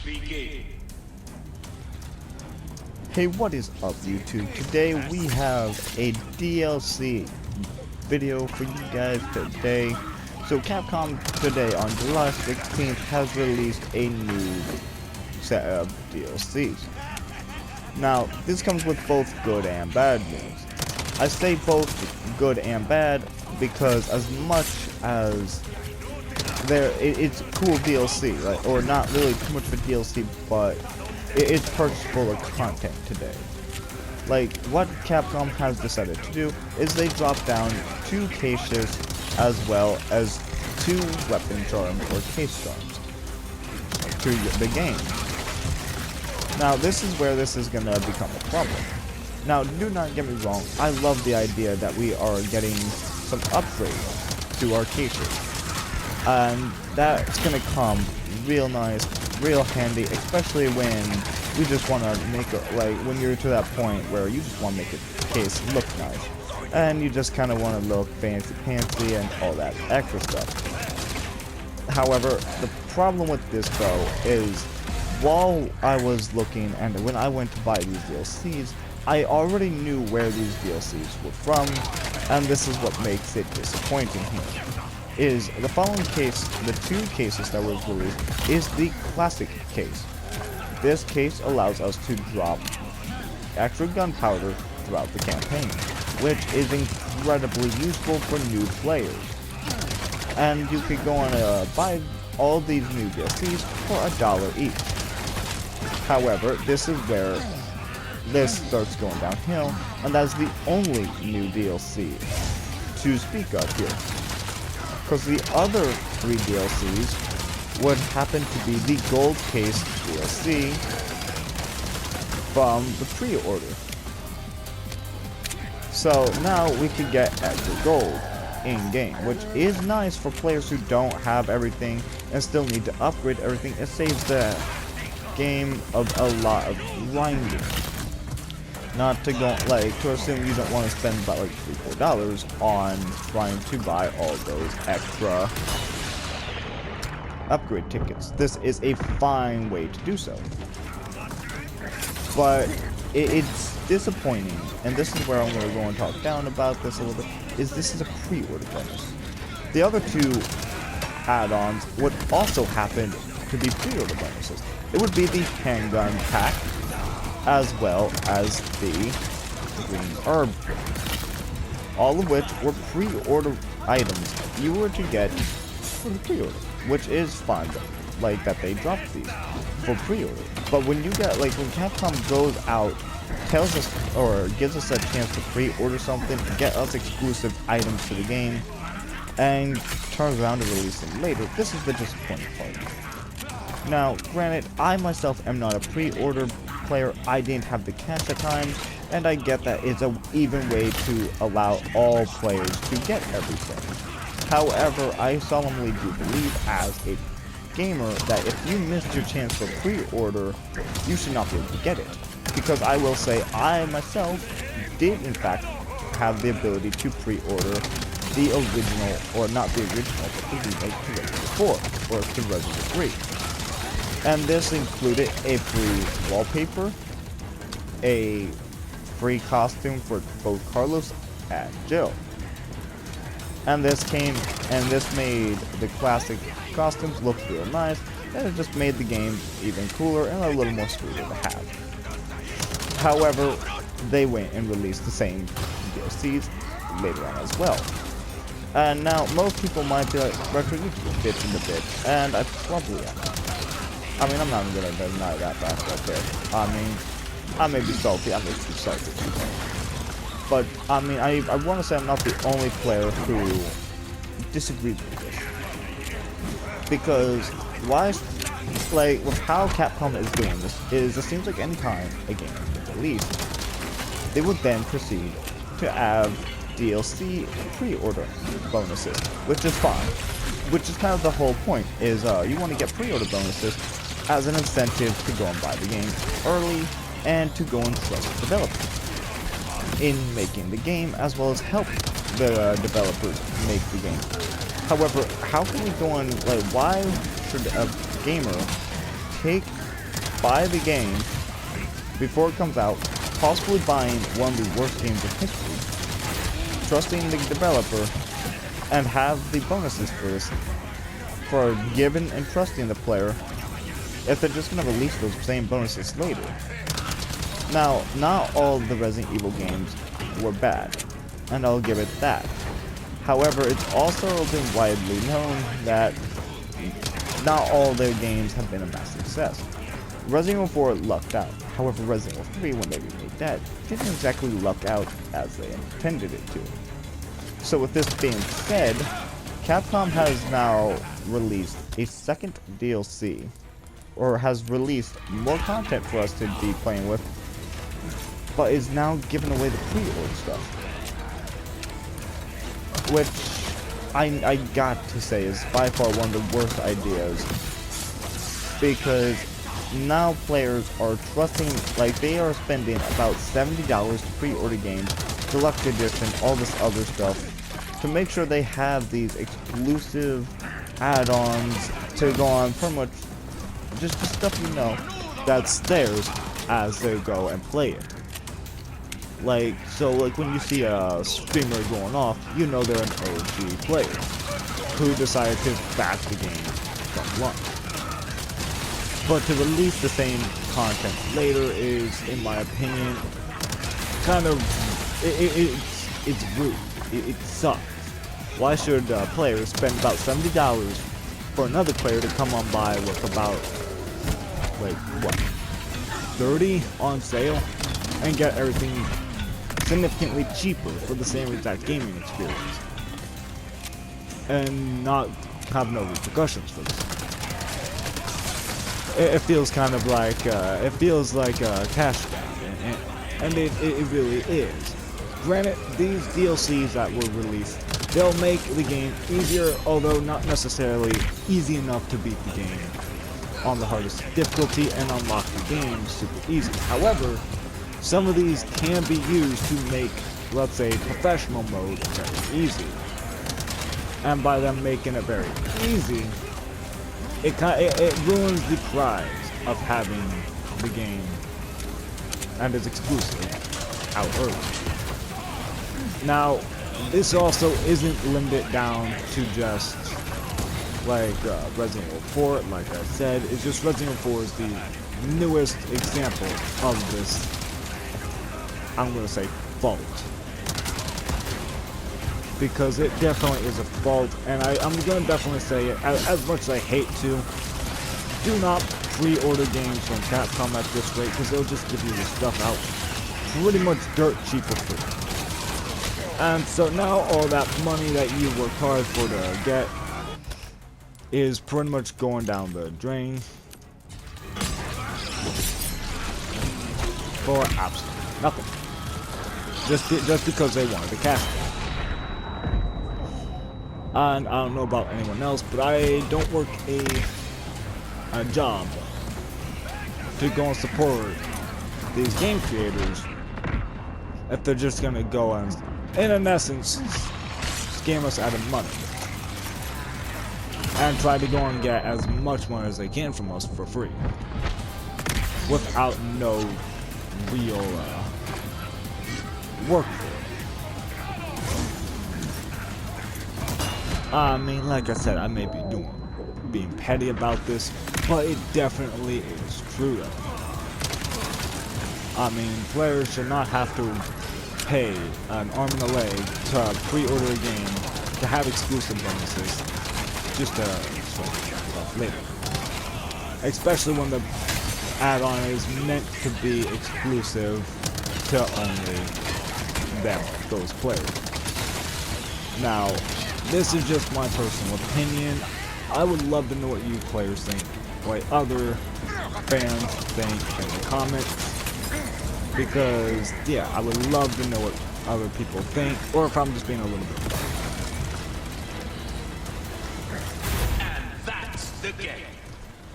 Hey, what is up YouTube? Today we have a DLC video for you guys today. So Capcom today on July 16th has released a new set of DLCs. Now, this comes with both good and bad news. I say both good and bad because as much as it's cool DLC, right? Or not really too much of a DLC, but it's purchasable of content today. Like, what Capcom has decided to do is they drop down 2 cases as well as 2 weapon charms or case charms to the game. Now, this is where this is gonna become a problem. Now, do not get me wrong, I love the idea that we are getting some upgrades to our cases. And that's gonna come real nice, real handy, especially when we just want to make it, like, when you're to that point where you just want to make a case look nice. And you just kind of want to look fancy-pantsy and all that extra stuff. However, the problem with this, though, is while I was looking and when I went to buy these DLCs, I already knew where these DLCs were from, and this is what makes it disappointing here. Is the following case, the 2 cases that was released, is the classic case. This case allows us to drop extra gunpowder throughout the campaign, which is incredibly useful for new players. And you could go on buy all these new DLCs for $1 each. However, this is where this starts going downhill, and that's the only new DLC to speak of here. Because the other 3 DLCs would happen to be the gold case DLC from the pre-order. So now we can get extra gold in-game, which is nice for players who don't have everything and still need to upgrade everything. It saves the game of a lot of grinding. Not to go, like, to assume you don't want to spend about like $3-4 on trying to buy all those extra upgrade tickets. This is a fine way to do so. But it's disappointing, and this is where I'm going to go and talk down about this a little bit, is this is a pre-order bonus. The other 2 add-ons would also happen to be pre-order bonuses. It would be the Handgun pack, as well as the green herb, all of which were pre-order items you were to get for the pre-order, which is fun, like that they dropped these for pre-order. But when you get, like, when Capcom goes out, tells us or gives us a chance to pre-order something, get us exclusive items to the game, and turns around to release them later, this is the disappointing part. Now, granted, I myself am not a pre-order player. I didn't have the cash at times, and I get that it's an even way to allow all players to get everything. However, I solemnly do believe as a gamer that if you missed your chance for pre-order, you should not be able to get it. Because I will say, I myself did in fact have the ability to pre-order the original, or not the original, but the remake to Resident Evil 4, or to Resident Evil 3. And this included a free wallpaper, a free costume for both Carlos and Jill. And this made the classic costumes look real nice, and it just made the game even cooler and a little more sweeter to have. However, they went and released the same DLCs later on as well. And now, most people might be like, Retro, you bitch in the bitch, and I probably am. I mean, I'm not even gonna deny that fact right there. I mean, I may be salty, I may be salty. But, I mean, I want to say I'm not the only player who disagrees with this. Because, why, like, with how Capcom is doing this, is it seems like any time a game is released, they would then proceed to add DLC pre-order bonuses, which is fine. Which is kind of the whole point, is you want to get pre-order bonuses as an incentive to go and buy the game early and to go and trust developers in making the game, as well as help the developers make the game. However, how can we go on, like, why should a gamer take buy the game before it comes out, possibly buying one of the worst games in history, trusting the developer, and have the bonuses for this, for giving and trusting the player, if they're just going to release those same bonuses later. Now, not all the Resident Evil games were bad, and I'll give it that. However, it's also been widely known that not all their games have been a massive success. Resident Evil 4 lucked out. However, Resident Evil 3, when they remade that, didn't exactly luck out as they intended it to. So with this being said, Capcom has now released a second DLC, or has released more content for us to be playing with, but is now giving away the pre-order stuff. Which I got to say is by far one of the worst ideas, because now players are trusting, like they are spending about $70 to pre-order games, deluxe edition, all this other stuff, to make sure they have these exclusive add-ons to go on pretty much just the stuff you know that's theirs as they go and play it. Like, so like when you see a streamer going off, you know they're an OG player who decided to back the game from launch. But to release the same content later is, in my opinion, kind of, it's rude. It sucks. Why should players spend about $70 for another player to come on by with about, like, what, 30 on sale, and get everything significantly cheaper for the same exact gaming experience, and not have no repercussions for this? It feels kind of like, it feels like a cash grab, and it really is. Granted, these DLCs that were released, they'll make the game easier, although not necessarily easy enough to beat the game on the hardest difficulty and unlock the game super easy. However, some of these can be used to make, let's say, professional mode very easy. And by them making it very easy, it ruins the prize of having the game and its exclusive out early. Now, this also isn't limited down to just like Resident Evil 4, like I said. It's just Resident Evil 4 is the newest example of this, I'm going to say, fault. Because it definitely is a fault, and I'm going to definitely say it, as much as I hate to, do not pre-order games from Capcom at this rate, because they'll just give you the stuff out pretty much dirt cheap for free. And so now all that money that you worked hard for to get is pretty much going down the drain for absolutely nothing. Just because they wanted the cash. And I don't know about anyone else, but I don't work a job to go and support these game creators if they're just gonna go and, in essence, scam us out of money and try to go and get as much money as they can from us for free without no real work for it. I mean, like I said, I may be being petty about this, but it definitely is true though. I mean, players should not have to pay an arm and a leg to pre-order a game to have exclusive bonuses just to sort later. Especially when the add-on is meant to be exclusive to only them, those players. Now, this is just my personal opinion. I would love to know what you players think, what other fans think in the comments. Because, yeah, I would love to know what other people think, or if I'm just being a little bit wrong. And that's the game.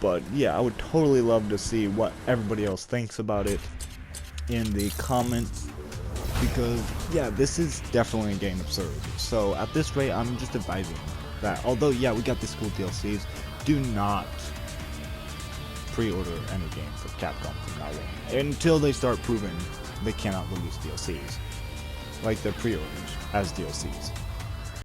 But, yeah, I would totally love to see what everybody else thinks about it in the comments. Because, yeah, this is definitely a game absurd. So, at this rate, I'm just advising that, although, yeah, we got these cool DLCs, do not pre-order any game from Capcom from now on, until they start proving they cannot release DLCs, like their pre-orders as DLCs.